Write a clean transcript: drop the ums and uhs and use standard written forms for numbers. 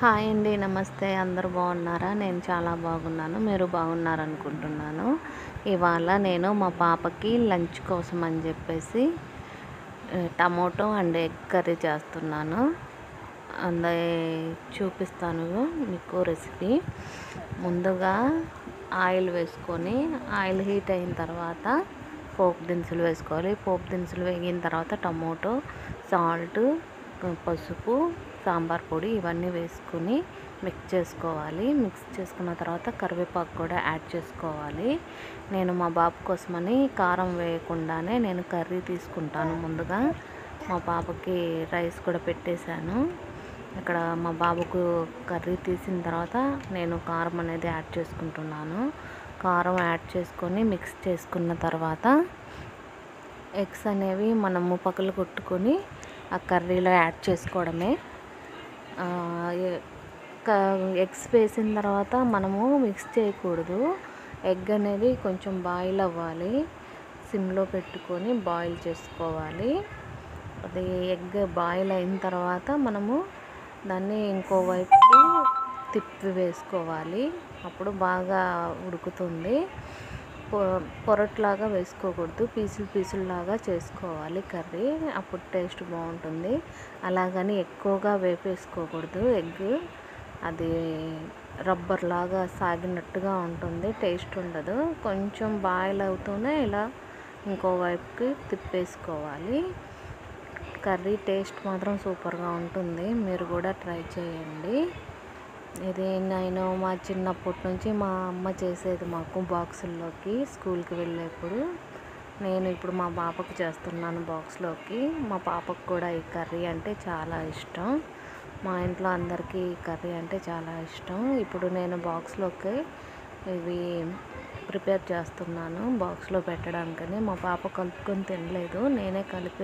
Hi అండి. నమస్తే. అందరూ బాగున్నారా? నేను చాలా బాగున్నాను. మీరు బాగున్నారనుకుంటున్నాను. ఇవాళ నేను మా పాపకి లంచ్ కోసం అని చెప్పేసి టమోటో అండ్ ఎగ్ కర్రీ చేస్తున్నాను. అందే చూపిస్తాను మీకు రెసిపీ. ముందుగా ఆయిల్ వేసుకొని ఆయిల్ హీట్ అయిన తర్వాత పోపు దినుసులు వేసుకోవాలి. పోపు దినుసులు వేగిన తర్వాత టమోటో, సాల్ట్, పసుపు, సాంబార్ పొడి ఇవన్నీ వేసుకొని మిక్స్ చేసుకోవాలి. మిక్స్ చేసుకున్న తర్వాత కరివేపాకు కూడా యాడ్ చేసుకోవాలి. నేను మా బాబు కోసమని కారం వేయకుండానే నేను కర్రీ తీసుకుంటాను. ముందుగా మా పాపకి రైస్ కూడా పెట్టేశాను. ఇక్కడ మా బాబుకు కర్రీ తీసిన తర్వాత నేను కారం అనేది యాడ్ చేసుకుంటున్నాను. కారం యాడ్ చేసుకొని మిక్స్ చేసుకున్న తర్వాత ఎగ్స్ అనేవి మనము పక్కలు కొట్టుకొని ఆ కర్రీలో యాడ్ చేసుకోవడమే. ఎగ్స్ వేసిన తర్వాత మనము మిక్స్ చేయకూడదు. ఎగ్ అనేది కొంచెం బాయిల్ అవ్వాలి. సిమ్లో పెట్టుకొని బాయిల్ చేసుకోవాలి. అది ఎగ్ బాయిల్ అయిన తర్వాత మనము దాన్ని ఇంకో వైపుకి తిప్పి వేసుకోవాలి. అప్పుడు బాగా ఉడుకుతుంది. పొరట్లాగా వేసుకోకూడదు, పీసుల్లాగా చేసుకోవాలి కర్రీ. అప్పుడు టేస్ట్ బాగుంటుంది. అలాగని ఎక్కువగా వేపేసుకోకూడదు. ఎగ్ అది రబ్బర్ లాగా సాగినట్టుగా ఉంటుంది, టేస్ట్ ఉండదు. కొంచెం బాయిల్ అవుతూనే ఇలా ఇంకో వైపుకి తిప్పేసుకోవాలి. కర్రీ టేస్ట్ మాత్రం సూపర్గా ఉంటుంది. మీరు కూడా ట్రై చేయండి. ఇది నేను మా చిన్నప్పటి నుంచి మా అమ్మ చేసేది మాకు బాక్సుల్లోకి స్కూల్కి వెళ్ళేప్పుడు. నేను ఇప్పుడు మా పాపకు చేస్తున్నాను బాక్స్లోకి. మా పాపకు కూడా ఈ కర్రీ అంటే చాలా ఇష్టం. మా ఇంట్లో అందరికీ ఈ కర్రీ అంటే చాలా ఇష్టం. ఇప్పుడు నేను బాక్స్లోకి ఇవి ప్రిపేర్ చేస్తున్నాను బాక్స్లో పెట్టడానికని. మా పాప కలుపుకొని తినలేదు, నేనే కలిపి